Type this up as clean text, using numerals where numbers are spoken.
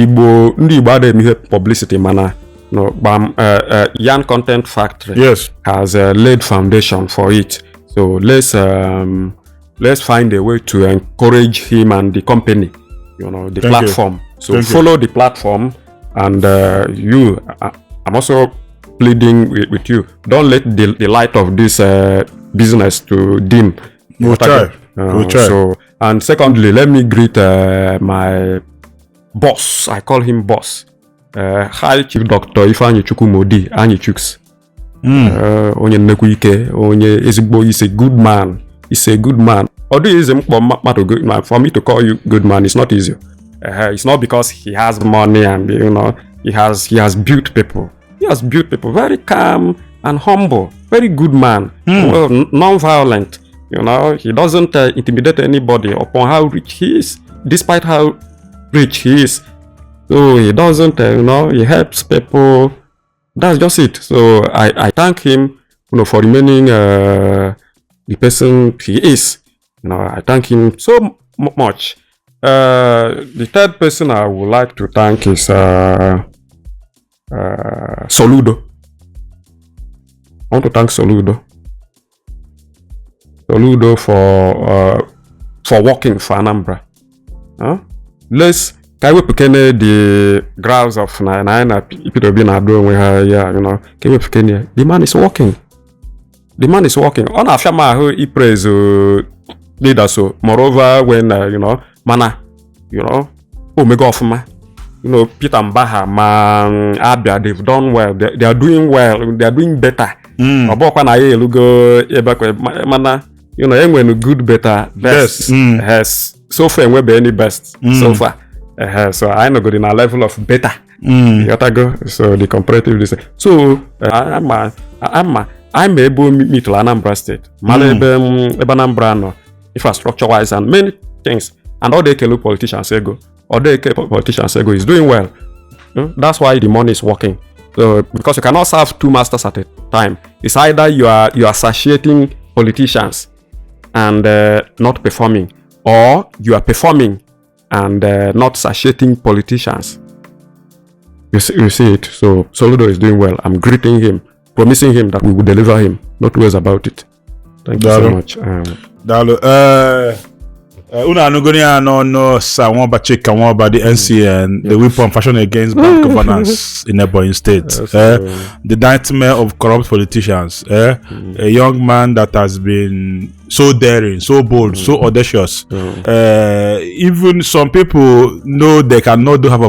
Igbo ndị Igbo adịghị ihe publicity mana no Gbam Yarn Content Factory has laid foundation for it. So let's find a way to encourage him and the company, the platform. So follow the platform, and I'm also pleading with you. Don't let the light of this business to dim. We'll try. So, and secondly, let me greet my boss. I call him boss. Hi, Chief Dr. Ifeanyi Chukwumodi, Anyi Chuks. Onye nnekwu ike, onye ezigbo, he's a good man. He's a good man. Although he's a good man, for me to call you good man, it's not easy. It's not because he has money and he has built people. He has built people very calm and humble. Very good man. Well, non-violent. He doesn't intimidate anybody upon how rich he is, despite how rich he is. So he doesn't, he helps people. That's just it. So I thank him, for remaining the person he is. I thank him so much. The third person I would like to thank is Soludo. I want to thank Soludo for working for Anambra. Let's can we begin the grounds of Nine people being doing here, can we begin? The man is working. The man is working. On a shama who he praise leader so. Moreover, when mana, Omega of ma, Peter Mbaha, man, Abia, they've done well. They are doing well. They are doing better. Obokwa na ye lugo ebakwe mana, when good better best has so far we be any best so far. So I know good in a level of better. You gotta go. So the comparative this. So I'm able to meet Anambra State. Anambra no infrastructure wise and many things. And all the Kelu politicians say go. All the politicians say go is doing well. That's why the money is working. So because you cannot serve two masters at a time. It's either you are satiating politicians and not performing, or you are performing and not satiating politicians. You see it. So Soludo is doing well. I'm greeting him, promising him that we will deliver him. No two ways about it. Thank you so much. Una Nugonia no Sir Nwoba Chika Nwoba, the NCN, the weapon fashion against bad governance in Ebonyi State. The nightmare of corrupt politicians. A young man that has been so daring, so bold, so audacious. Even some people know they cannot do half of